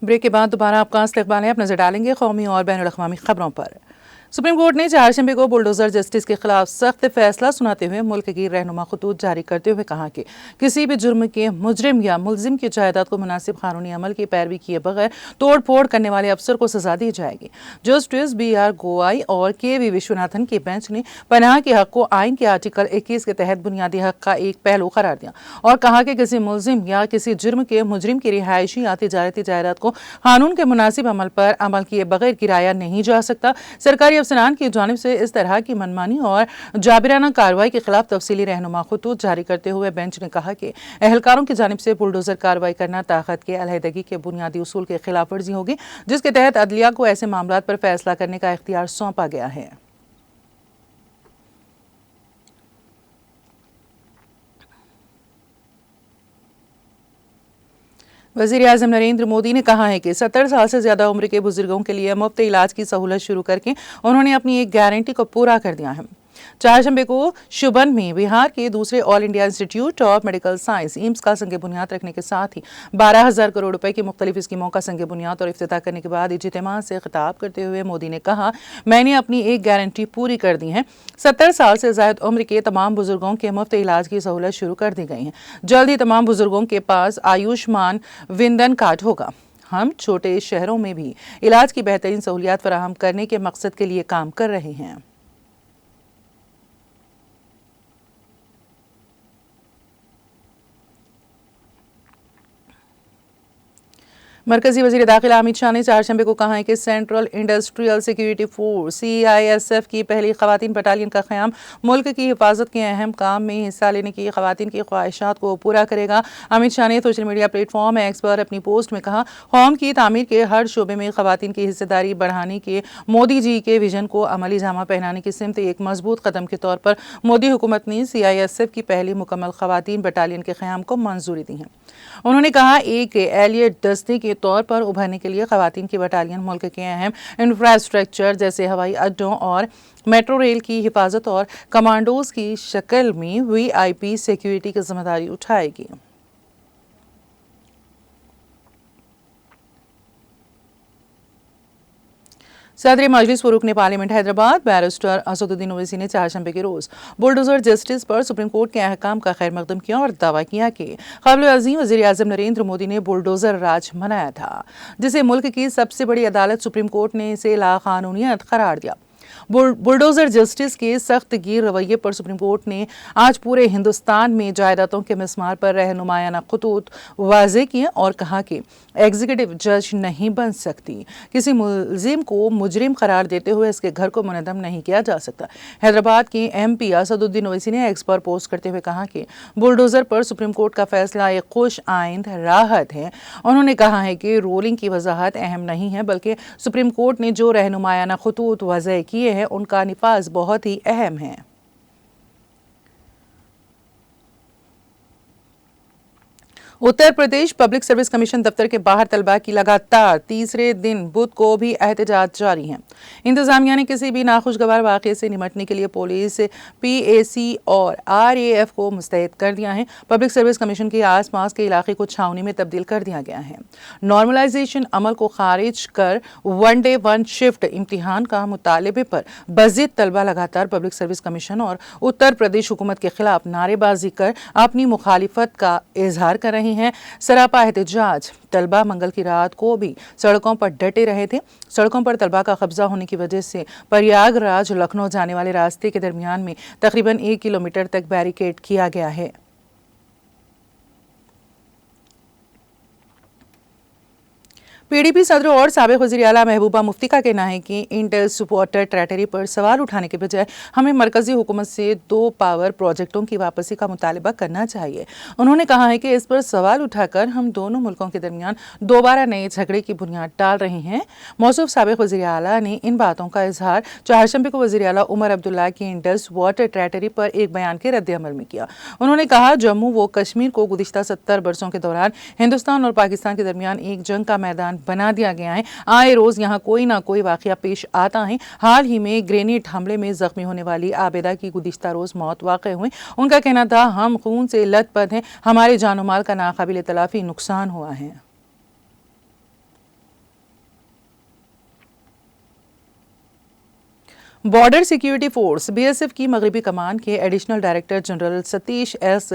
Break के बाद दोबारा आपका इस्तकबाल है। अब नजर डालेंगे कौमी और बैनुल-अक़वामी खबरों पर। सुप्रीम कोर्ट ने चारशंबे को बुलडोजर जस्टिस के खिलाफ सख्त फैसला सुनाते हुए मुल्क की रहनुमा खतूत जारी करते हुए कहा कि किसी भी जुर्म के मुजरिम या मुलजिम की जायदाद को मुनासिब कानूनी अमल की पैरवी किए बगैर तोड़ फोड़ करने वाले अफसर को सजा दी जाएगी। जस्टिस BR गोवाई और KV विश्वनाथन की बेंच ने पनाह के हक को आइन के आर्टिकल 21 के तहत बुनियादी हक का एक पहलू करार दिया और कहा कि किसी मुलजिम या किसी जुर्म के मुजरिम की रिहायशी या तिजारती जायदाद को कानून के मुनासिब अमल पर अमल किए बगैर गिराया नहीं जा सकता। सरकारी अफसरान की जानिब से इस तरह की मनमानी और जाबिराना कार्रवाई के खिलाफ तफसीली रहनुमा खतूत जारी करते हुए बेंच ने कहा कि एहलकारों की जानिब से बुलडोजर कार्रवाई करना ताकत के अलहदगी के बुनियादी उसूल के खिलाफ वर्जी होगी, जिसके तहत अदलिया को ऐसे मामलात पर फैसला करने का इख्तियार सौंपा गया है। वज़ीर-ए-आज़म नरेंद्र मोदी ने कहा है कि 70 साल से ज्यादा उम्र के बुजुर्गों के लिए मुफ्त इलाज की सहूलत शुरू करके उन्होंने अपनी एक गारंटी को पूरा कर दिया है। चारशंबे को शुबन में बिहार के दूसरे all India institute of medical science AIIMS का संग बुनियाद रखने के साथ ही 12,000 करोड़ रुपए की मुख्तलिफ स्कीमों का संग बुनियाद और इफ्तिताह करने के बाद इज्तिमा से खिताब करते हुए मोदी ने कहा, मैंने अपनी एक गारंटी पूरी कर दी है। 70 साल से ज्यादा उम्र के तमाम बुजुर्गों के मुफ्त इलाज की सहूलत शुरू कर दी गई है। जल्द ही तमाम बुजुर्गों के पास आयुष्मान विंदन कार्ड होगा। हम छोटे शहरों में भी इलाज की बेहतरीन सहूलियात फराहम करने के मकसद के लिए काम कर रहे हैं। मरकजी वजीर दाखिला अमित शाह ने चारशंबे को कहा है कि central industrial security force CISF की पहली खवातीन बटालियन का क़याम मुल्क की हिफाजत के अहम काम में हिस्सा लेने की खवातीन की ख्वाहिशात को पूरा करेगा। अमित शाह ने सोशल मीडिया प्लेटफॉर्म X पर अपनी पोस्ट में कहा, कौम की तामीर के हर शोबे में खवातीन की हिस्सेदारी बढ़ाने के मोदी जी के विजन को अमली जामा पहनाने की सिमत एक मजबूत कदम के तौर पर मोदी हुकूमत ने CISF की पहली मुकम्मल खवातीन बटालियन के क़याम को मंजूरी दी है। उन्होंने कहा, एक एलियट दस्ते के तौर पर उभरने के लिए खवातीन की बटालियन मुल्क के अहम इंफ्रास्ट्रक्चर जैसे हवाई अड्डों और मेट्रो रेल की हिफाजत और कमांडोज की शक्ल में VIP सिक्योरिटी की जिम्मेदारी उठाएगी। सदर मजलिस व रुकने पार्लियामेंट हैदराबाद बैरिस्टर असदुद्दीन ओवैसी ने चारशंबे के रोज बुलडोजर जस्टिस पर सुप्रीम कोर्ट के अहकाम का खैर मकदम किया और दावा किया कि क़ाबिल अज़ीम वज़ीर-ए-आज़म नरेंद्र मोदी ने बुलडोजर राज मनाया था, जिसे मुल्क की सबसे बड़ी अदालत सुप्रीम कोर्ट ने इसे लाक़ानूनियत करार दिया। बुलडोजर जस्टिस के सख्त गिर रवैये पर सुप्रीम कोर्ट ने आज पूरे हिंदुस्तान में जायदादों के मिसमार पर रहनुमायाना खतूत वाज़े किए और कहा कि एग्जीक्यूटिव जज नहीं बन सकती। किसी मुलजिम को मुजरिम करार देते हुए इसके घर को मुनद्दम नहीं किया जा सकता। हैदराबाद के MP असदुद्दीन ओवैसी ने X पर पोस्ट करते हुए कहा कि बुलडोजर पर सुप्रीम कोर्ट का फैसला एक खुश आइंद राहत है। उन्होंने कहा है कि रोलिंग की वजाहत अहम नहीं है, बल्कि सुप्रीम कोर्ट ने जो रहनुमायाना खतूत वाज़े किए हैं उनका निफाज बहुत ही अहम है। Uttar Pradesh public service commission दफ्तर के बाहर तलबा की लगातार तीसरे दिन बुध को भी एहतजाज जारी है। इंतजामिया ने किसी भी नाखुशगवार वाक़े से निमटने के लिए पुलिस, PAC और RAF को मुस्तैद कर दिया है। पब्लिक सर्विस कमीशन के आसपास के इलाके को छावनी में तब्दील कर दिया गया है। नॉर्मलाइजेशन अमल को खारिज कर 1 डे 1 शिफ्ट इम्तिहान का मुतालबे पर बज़िद तलबा लगातार पब्लिक सर्विस कमीशन और उत्तर प्रदेश हुकूमत के खिलाफ नारेबाजी कर अपनी मुखालिफत का इजहार कर रहे हैं। सरापा एहतजाज तलबा मंगल की रात को भी सड़कों पर डटे रहे थे। सड़कों पर तलबा का कब्जा होने की वजह से प्रयागराज लखनऊ जाने वाले रास्ते के दरमियान में तकरीबन 1 किलोमीटर तक बैरिकेड किया गया है। PDP सदर और साबिक वज़ीर आला महबूबा मुफ्ती का कहना है कि इंडस वाटर टेरिटरी पर सवाल उठाने के बजाय हमें मरकजी हुकूमत से 2 पावर प्रोजेक्टों की वापसी का मुतालबा करना चाहिए। उन्होंने कहा है कि इस पर सवाल उठाकर हम दोनों मुल्कों के दरमियान दोबारा नए झगड़े की बुनियाद डाल रहे हैं। मौसूफ साबिक वज़ीर आला ने इन बातों का इजहार चारशंबे को वज़ीर आला उमर अब्दुल्ला की इंडस वाटर टेरिटरी पर एक बयान के रद्द-ए-अमल में किया। उन्होंने कहा, जम्मू व कश्मीर को गुज़िश्ता 70 बरसों के दौरान हिंदुस्तान और पाकिस्तान के दरमियान एक जंग का मैदान बना दिया गया है। आए रोज यहाँ कोई ना कोई वाकया पेश आता है। हाल ही में ग्रेनेड हमले में जख्मी होने वाली आबिदा की गुज़िश्ता रोज मौत वाक़ हुई। उनका कहना था, हम खून से लथपथ हैं, हमारे जान और माल का नाकाबिल तलाफी नुकसान हुआ है। बॉर्डर सिक्योरिटी फोर्स बीएसएफ की मगरबी कमान के additional director general Satish S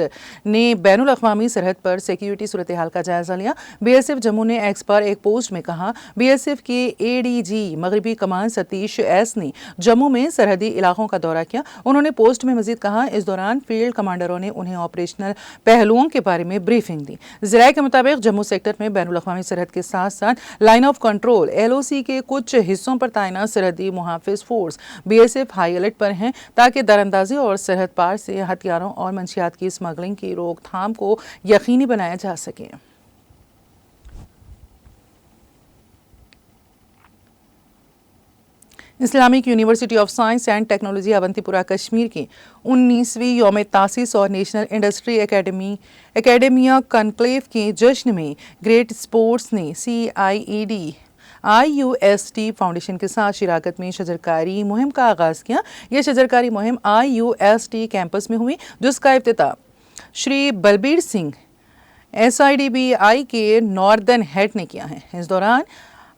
ने बैनुल अक़वामी सरहद पर सिक्योरिटी सूरत हाल का जायजा लिया। बीएसएफ जम्मू ने एक्स पर एक पोस्ट में कहा, बीएसएफ के एडीजी मगरबी कमान सतीश एस ने जम्मू में सरहदी इलाकों का दौरा किया। उन्होंने पोस्ट में मजीद कहा, इस दौरान फील्ड कमांडरों ने उन्हें ऑपरेशनल पहलुओं के बारे में ब्रीफिंग दी। ज़राए के मुताबिक जम्मू सेक्टर में बैनुल अक़वामी सरहद के साथ साथ लाइन ऑफ कंट्रोल LOC के कुछ हिस्सों पर तैनात सरहदी मुहाफिज फोर्स बीएसएफ हाई अलर्ट पर हैं ताकि दरअंदाजी और सरहद पार से हथियारों और मंशियात की स्मगलिंग की रोकथाम को यकीनी बनाया जा सके। Islamic University of Science and Technology Awantipora Kashmir की 19वीं यौम तासीस और नेशनल इंडस्ट्री एकेडमिया कॉन्क्लेव के जश्न में ग्रेट स्पोर्ट्स ने CIED IUST फाउंडेशन के साथ शिराकत में शजरकारी मुहिम का आगाज़ किया। यह शजरकारी मुहिम IUST कैंपस में हुई, जिसका इफ्तिताह श्री बलबीर सिंह SIDBI के नॉर्दर्न हेड ने किया है। इस दौरान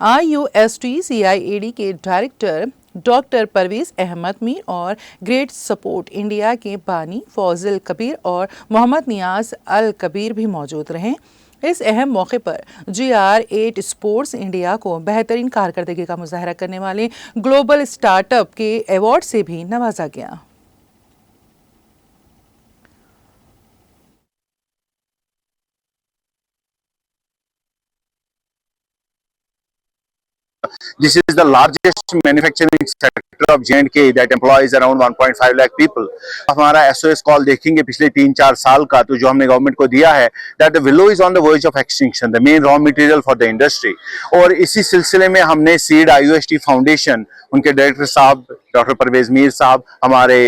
IUST CIED के डायरेक्टर डॉक्टर परवेज अहमद मीर और ग्रेट सपोर्ट इंडिया के बानी फौजिल कबीर और मोहम्मद नियाज अल कबीर भी मौजूद रहे। इस अहम मौके पर GR8 स्पोर्ट्स इंडिया को बेहतरीन कारकर्दगी का मुजाहरा करने वाले ग्लोबल स्टार्टअप के अवार्ड से भी नवाजा गया। This is the largest manufacturing sector of J&K that employs around 1.5 lakh people. हमारा SOS कॉल देखेंगे पिछले 3-4 साल का, तो जो हमने गवर्नमेंट को दिया है that the willow is on the verge of extinction, the main raw material for the industry. और इसी सिलसिले में हमने सीड IUST फाउंडेशन, उनके डायरेक्टर साहब डॉक्टर परवेज मीर साहब, हमारे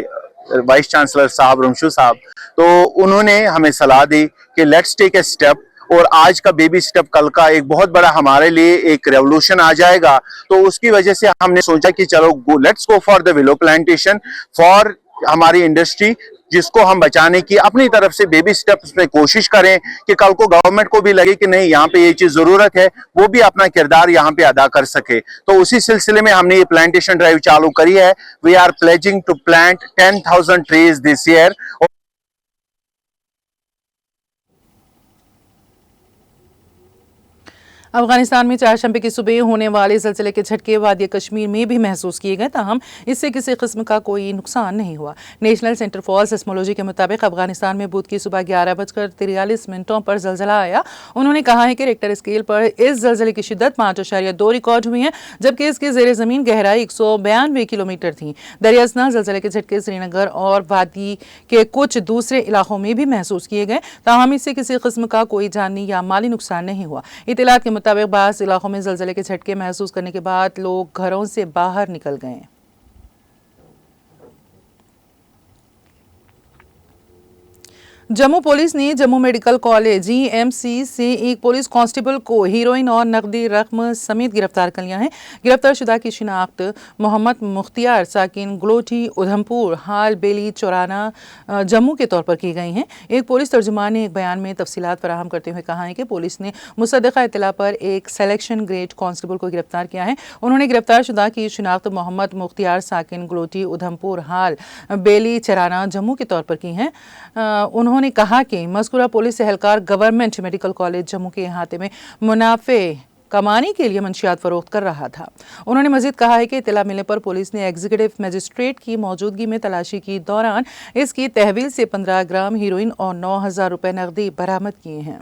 वाइस चांसलर साहब रमशू साहब, तो उन्होंने हमें सलाह दी कि लेट्स टेक ए स्टेप, और आज का बेबी स्टेप कल का एक बहुत बड़ा हमारे लिए एक रेवोल्यूशन आ जाएगा। तो उसकी वजह से हमने सोचा कि चलो let's go for the willow plantation for हमारी इंडस्ट्री, जिसको हम बचाने की अपनी तरफ से बेबी स्टेप्स में कोशिश करें कि कल को गवर्नमेंट को भी लगे कि नहीं यहाँ पे ये चीज जरूरत है, वो भी अपना किरदार यहाँ पे अदा कर सके। तो उसी सिलसिले में हमने ये प्लांटेशन ड्राइव चालू करी है। We are pledging to plant 10,000 trees this year. Afghanistan में चारशंबे की सुबह होने वाले ज़लज़ले के झटके वादी कश्मीर में भी महसूस किए गए, ताहम इससे किसी किस्म का कोई नुकसान नहीं हुआ। नेशनल सेंटर फॉर सिस्मोलॉजी के मुताबिक अफगानिस्तान में बुध की सुबह 11:43 पर ज़लज़ला आया। उन्होंने कहा है कि रेक्टर स्केल पर इस ज़लज़ले की शिद्दत 5.2 रिकॉर्ड हुई है, जबकि इसकी ज़ेर ज़मीन गहराई 192 किलोमीटर थी। दरियासना ज़लज़ले के झटके श्रीनगर और वादी के कुछ दूसरे इलाकों में भी महसूस किए गए, ताहम इससे किसी किस्म का कोई जानी या माली नुकसान नहीं हुआ। इत्तलात के मुताबिक बाज़ इलाकों में ज़लज़ले के झटके महसूस करने के बाद लोग घरों से बाहर निकल गए। जम्मू पुलिस ने जम्मू मेडिकल कॉलेज GMC से एक पुलिस कांस्टेबल को हीरोइन और नकदी रकम समेत गिरफ्तार कर लिया है। गिरफ्तार शुदा की शिनाख्त मोहम्मद मुख्तियार साकिन ग्लोटी उधमपुर हाल बेली चौराना जम्मू के तौर पर की गई हैं। एक पुलिस तर्जुमान ने एक बयान में तफसीलात फराहम करते हुए कहा है कि पुलिस ने मुसद्दक़ा इत्तला पर एक सिलेक्शन ग्रेड कांस्टेबल को गिरफ्तार किया है। उन्होंने गिरफ्तार शुदा की शिनाख्त मोहम्मद मुख्तियार साकिन ग्लोटी उधमपुर हाल बेली चौराना जम्मू के तौर पर की है। उन्होंने कहा कि मज़कूरा पुलिस एहलकार गवर्नमेंट मेडिकल कॉलेज जम्मू के अहाते में मुनाफे कमाने के लिए मंशियात फरोख्त कर रहा था। उन्होंने मजीद कहा है कि इत्तला मिलने पर पुलिस ने एग्जीक्यूटिव मजिस्ट्रेट की मौजूदगी में तलाशी की दौरान इसकी तहवील से 15 ग्राम हीरोइन और 9,000 रुपये नकदी बरामद किए हैं।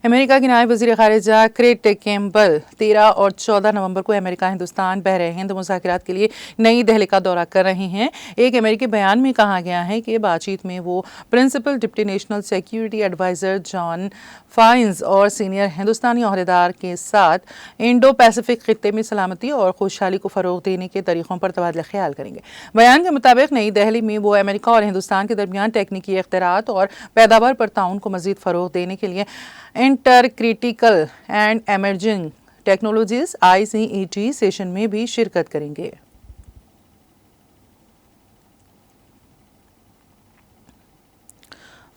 अमेरिका के नायब वज़ीर ख़ारिजा क्रेट कैम्पबेल 13 और 14 नवंबर को अमेरिका हिंदुस्तान बहरे हिंद मुज़ाकरात के लिए नई दिल्ली का दौरा कर रहे हैं। एक अमेरिकी बयान में कहा गया है कि बातचीत में वो principal deputy national security adviser John Finer और सीनियर हिंदुस्तानी अहदेदार के साथ इंडो पैसिफिक खित्ते में सलामती और खुशहाली को फ़रोग़ देने के तरीक़ों पर तबादला ख्याल करेंगे। बयान के मुताबिक नई दिल्ली में वो अमेरिका और हिंदुस्तान के दरमियान टेक्निकी इख्तिरात और पैदावार पर ताउन को मज़ीद फ़रोग़ देने के लिए inter critical and emerging technologies ICET session में भी शिरकत करेंगे।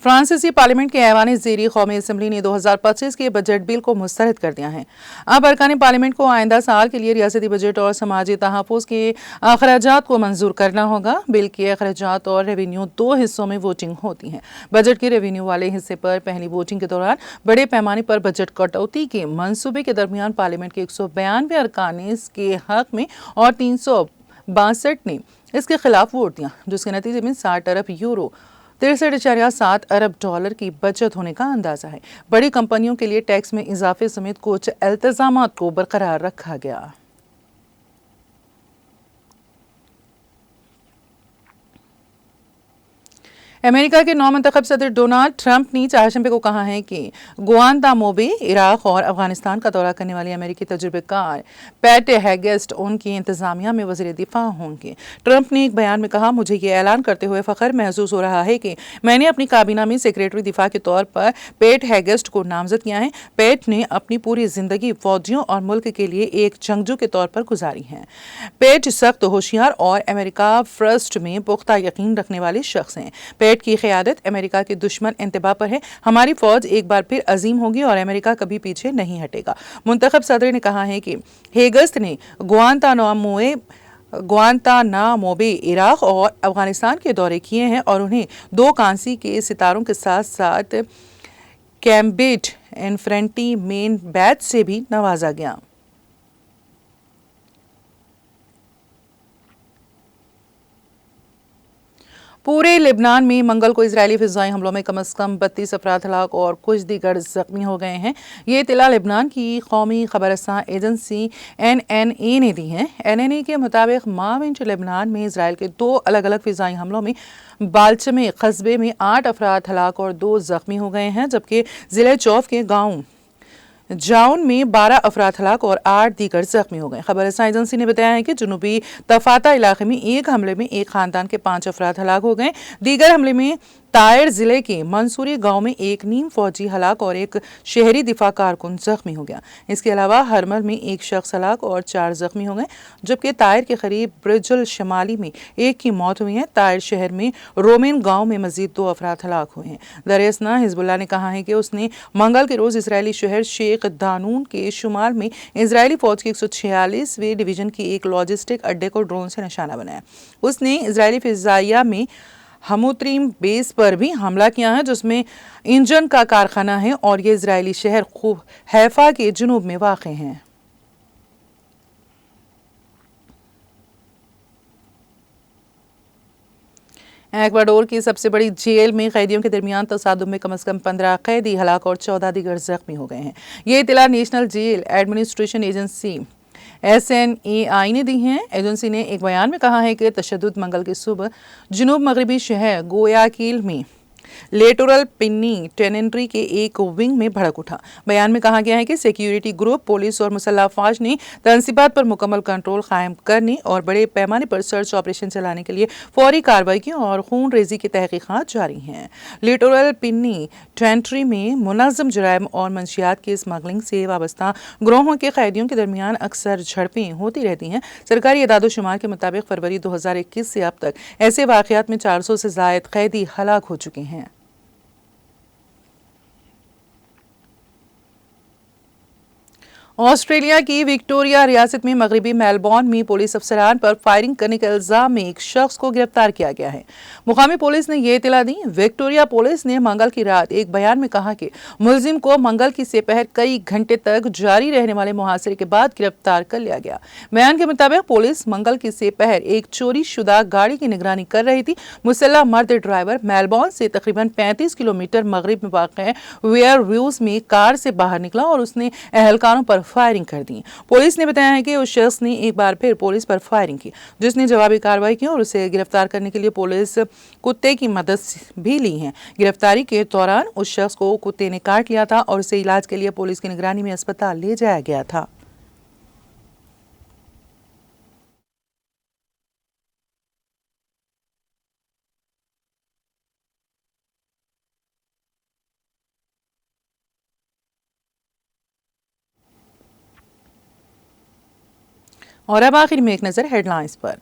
फ्रांसीसी पार्लियामेंट के ऐवान ज़ेरी कौमी असम्बली ने 2025 के बजट बिल को मुस्तरद कर दिया है। अब अरकान पार्लियामेंट को आइंदा साल के लिए रियासती बजट और समाजी तहफ़्फ़ुज़ के अखराजात को मंजूर करना होगा। बिल के अखराजात और रेवेन्यू दो हिस्सों में वोटिंग होती है। बजट के रेवेन्यू वाले हिस्से पर पहली वोटिंग के दौरान बड़े पैमाने पर बजट कटौती के मंसूबे के दरमियान पार्लियामेंट के 192 अरकान इसके हक में और 362 ने इसके खिलाफ वोट दिया, जिसके नतीजे में 60 अरब यूरो 63.7 अरब डॉलर की बचत होने का अंदाजा है। बड़ी कंपनियों के लिए टैक्स में इजाफे समेत कुछ इल्तजामात को बरकरार रखा गया। अमेरिका के नौमंतखब सदर डोनाल्ड ट्रंप ने चारशंबे को कहा है कि गुआंतानामो बे, इराक और अफगानिस्तान का दौरा करने वाली अमेरिकी तजुर्बेकार पैट हेगेस्ट उनकी इंतजामिया में वज़ीर दिफा होंगे। ट्रंप ने एक बयान में कहा, मुझे ये ऐलान करते हुए फ़ख्र महसूस हो रहा है कि मैंने अपनी काबीना में सेक्रेटरी दिफा के तौर पर पैट हेगेस्ट को नामजद किया है। पैट ने अपनी पूरी जिंदगी फौजियों और मुल्क के लिए एक जंगजू के तौर पर गुजारी है। पैट सख्त, होशियार और अमेरिका फर्स्ट में पुख्ता यकीन रखने वाले शख्स हैं। पैट की क़यादत अमेरिका के दुश्मन इंतबा पर है। हमारी फौज एक बार फिर अजीम होगी और अमेरिका कभी पीछे नहीं हटेगा। मुंतखब सदर ने कहा है कि हेगस्ट ने गुआंतानामो बे, इराक और अफगानिस्तान के दौरे किए हैं और उन्हें 2 कांसी के सितारों के साथ साथ कैम्ब्रिज इन्फैंट्री बैज से भी नवाजा गया। पूरे लेबनान में मंगल को इजरायली फिजाई हमलों में कम से कम 32 अफराद हलाक और कुछ दीगर जख्मी हो गए हैं। ये इत्तला लेबनान की कौमी खबरसां एजेंसी NNA ने दी है। NNA के मुताबिक माविंच लेबनान में इसराइल के 2 अलग अलग फिजाई हमलों में बाल्चमे कस्बे में 8 अफराद हलाक और 2 जख्मी हो गए हैं, जबकि जिले चौफ के गाँव जाउन में 12 अफराद हलाक और 8 दीगर जख्मी हो गए। खबरसां एजेंसी ने बताया है कि जुनूबी तफाता इलाके में एक हमले में एक खानदान के 5 अफराद हलाक हो गए। दीगर हमले में तायर जिले के मंसूरी गांव में एक नीम फौजी हलाक और एक शहरी दिफा कारकुन जख्मी हो गया। इसके अलावा हरमल में एक शख्स हलाक और 4 जख्मी हो गए, जबकि तायर के करीब ब्रिजुल शमाली में एक की मौत हुई है। तायर शहर में रोमेन गांव में मजीद 2 अफराद हलाक हुए हैं। दरियासना हिजबुल्लाह ने कहा है कि उसने मंगल के रोज इसराइली शहर शेख दानून के शुमाल में इसराइली फौज के 146वें डिवीजन की एक लॉजिस्टिक अड्डे को ड्रोन से निशाना बनाया। उसने इसराइली फिजाइया में हमूत्रीम बेस पर भी हमला किया है, जिसमें इंजन का कारखाना है और ये इजरायली शहर हैफा के जुनूब में वाक़े हैं। एक्वाडोर की सबसे बड़ी जेल में कैदियों के दरमियान तसादुम में कम से कम 15 कैदी हलाक और 14 दीगर जख्मी हो गए हैं। ये इत्तला national jail administration agency SNAI ने दी है। एजेंसी ने एक बयान में कहा है कि तशद्दुद मंगल की सुबह जुनूब मगरबी शहर गोयाकिल में लेटोरल पिन्नी टेनेंट्री के एक विंग में भड़क उठा। बयान में कहा गया है कि सिक्योरिटी ग्रुप, पुलिस और मुसल्लह अफवाज ने तंसीबात पर मुकम्मल कंट्रोल कायम करने और बड़े पैमाने पर सर्च ऑपरेशन चलाने के लिए फौरी कार्रवाई की और खून रेजी की तहकीकात जारी हैं। लेटोरल पिन्नी टेनेंट्री में मुनज़्ज़म जुराइम और मंशियात की स्मगलिंग से वाबस्ता ग्रोहों के कैदियों के दरमियान अक्सर झड़पें होती रहती हैं। सरकारी इदाद-ओ-शुमार के मुताबिक फरवरी 2021 से अब तक ऐसे वाक़यात में 400 से ज़ायद कैदी हलाक हो चुके हैं। ऑस्ट्रेलिया की विक्टोरिया रियासत में मगरबी मेलबॉर्न में पुलिस अफसरान पर फायरिंग करने के इल्जाम में एक शख्स को गिरफ्तार किया गया है। मुकामी पुलिस ने यह इत्तला दी। विक्टोरिया पुलिस ने मंगल की रात एक बयान में कहा कि मुलजिम को मंगल की सेपहर कई घंटे तक जारी रहने वाले मुहासरे के बाद गिरफ्तार कर लिया गया। बयान के मुताबिक पुलिस मंगल की सेपहर एक चोरी शुदा गाड़ी की निगरानी कर रही थी। मुसल्लह मर्द ड्राइवर मेलबॉर्न से तकरीबन 35 किलोमीटर मगरिब में वाक़ वेयरव्यूज में कार से बाहर निकला और उसने अहलकारों पर फायरिंग कर दी। पुलिस ने बताया है कि उस शख्स ने एक बार फिर पुलिस पर फायरिंग की, जिसने जवाबी कार्रवाई की और उसे गिरफ्तार करने के लिए पुलिस कुत्ते की मदद भी ली है। गिरफ्तारी के दौरान उस शख्स को कुत्ते ने काट लिया था और उसे इलाज के लिए पुलिस की निगरानी में अस्पताल ले जाया गया था। और अब आखिर में एक नजर हेडलाइंस पर।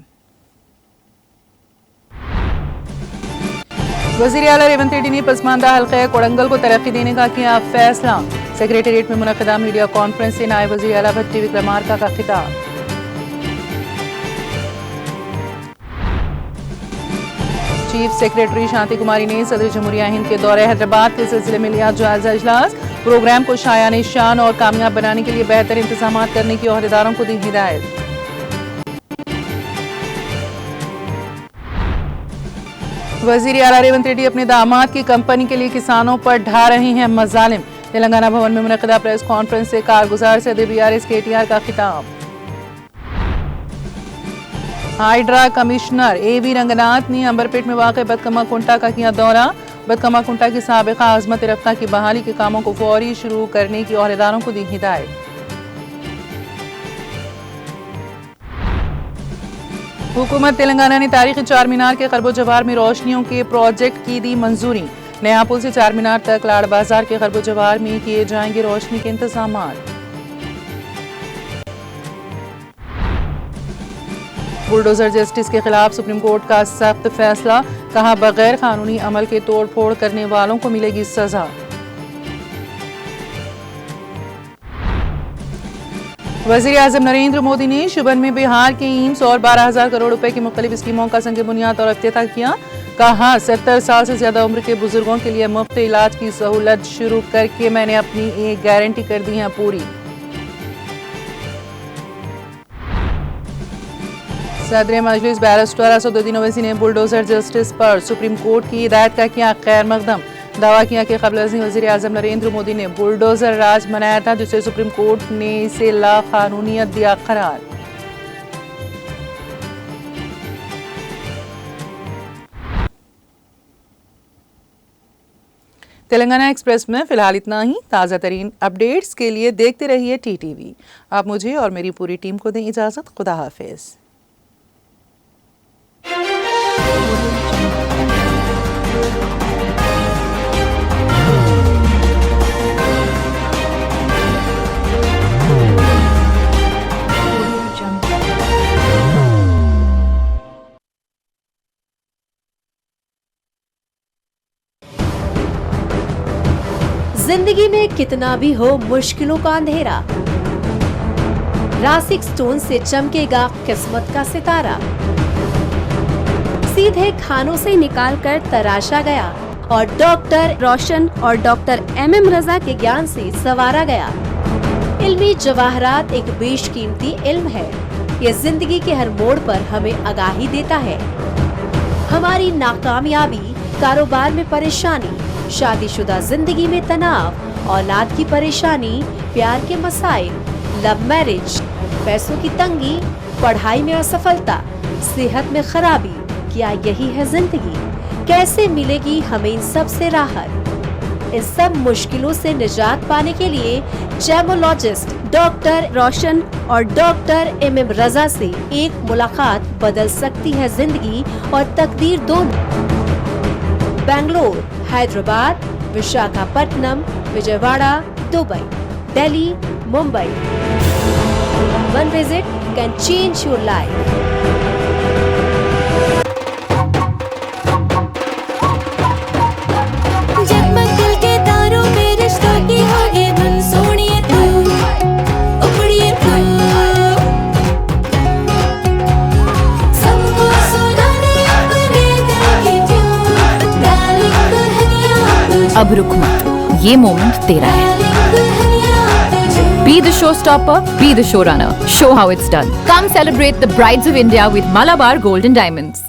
वज़ीर आला रेवंत रेड्डी ने पसमानदा हल्के कोडंगल को तरक्की देने का किया फैसला। सेक्रेटेरिएट में मुनक़दा मीडिया कॉन्फ्रेंस से नायब वज़ीर आला भट्टी विक्रमार्का का खिताब। चीफ सेक्रेटरी शांति कुमारी ने सदर जमहूरिया हिंद के दौरे हैदराबाद के सिलसिले में लिया जायजा इजलास। प्रोग्राम को शायान शान और कामयाब बनाने के लिए बेहतर इंतजाम करने की ओहदेदारों को दी हिदायत। वज़ीर आला रेवंत रेड्डी अपने दामाद की कंपनी के लिए किसानों पर ढा रहे हैं मजालिम। तेलंगाना भवन में मुनक़दा प्रेस कॉन्फ्रेंस से कारगुजार सदर BRS KTR का खिताब। हाइड्रा कमिश्नर AV रंगनाथ ने अंबरपेट में वाक़ बदकमा कुंटा का किया दौरा। बदकमा कुंटा की साबिक़ा आज़मत रफ्ता की बहाली के कामों को फौरी शुरू करने की ओहदेदारों को दी हिदायत। हुकूमत तेलंगाना ने तारीखी चार मीनार के खरबो जवार में रोशनियों के प्रोजेक्ट की दी मंजूरी। नया पुल से चार मीनार तक लाड़ बाजार के खरबो जवार में किए जाएंगे रोशनी के इंतजामात। बुलडोजर जस्टिस के खिलाफ सुप्रीम कोर्ट का सख्त फैसला। कहा बगैर कानूनी अमल के तोड़ फोड़ करने वालों को मिलेगी सजा। वज़ीर आज़म नरेंद्र मोदी ने शुबन में बिहार के एम्स और 12,000 करोड़ रुपए की मुख्तलिफ स्कीमों का संग बुनियाद और इफ्तिताह किया। कहा 70 साल से ज्यादा उम्र के बुजुर्गों के लिए मुफ्त इलाज की सहूलत शुरू करके मैंने अपनी एक गारंटी कर दी है पूरी। सदर मजलिस बैरिस्टर असदुद्दीन ओवैसी ने बुलडोजर जस्टिस पर सुप्रीम कोर्ट की हिदायत का किया खैर मकदम। दावा किया कि क़ब्ल अज़ीं वज़ीर आज़म नरेंद्र मोदी ने बुलडोजर राज मनाया था, जिसे सुप्रीम कोर्ट ने इसे लाक़ानूनियत दिया करार। तेलंगाना एक्सप्रेस में फिलहाल इतना ही। ताज़ा तरीन अपडेट्स के लिए देखते रहिए TTV। आप मुझे और मेरी पूरी टीम को दें इजाज़त। खुदा हाफिज़। जिंदगी में कितना भी हो मुश्किलों का अंधेरा, रासिक स्टोन से चमकेगा किस्मत का सितारा। सीधे खानों से निकालकर तराशा गया और डॉक्टर रोशन और डॉक्टर MM रजा के ज्ञान से संवारा गया। इल्मी जवाहरात एक बेशकीमती इल्म है। ये जिंदगी के हर मोड़ पर हमें आगाही देता है। हमारी नाकामयाबी, कारोबार में परेशानी, शादीशुदा जिंदगी में तनाव, औलाद की परेशानी, प्यार के मसाइल, लव मैरिज, पैसों की तंगी, पढ़ाई में असफलता, सेहत में खराबी, क्या यही है जिंदगी? कैसे मिलेगी हमें इन सब से राहत? इन सब मुश्किलों से निजात पाने के लिए जेमोलॉजिस्ट डॉक्टर रोशन और डॉक्टर MM रजा से एक मुलाकात बदल सकती है जिंदगी और तकदीर दोनों। Bangalore, Hyderabad, Visakhapatnam, Vijayawada, Dubai, Delhi, Mumbai. One visit can change your life. जगमग दिल के तारों में रिश्तों की होगी धुन, सोनिए तू, उमड़िए तू, सबको सुनाने अपने दिल की ट्यून, डार्लिंग दुल्हनिया तुझे, अब रुक मत, ये मोमेंट तेरा है। Be the showstopper, be the showrunner. Show how it's done. Come celebrate the Brides of India with Malabar Gold and Diamonds.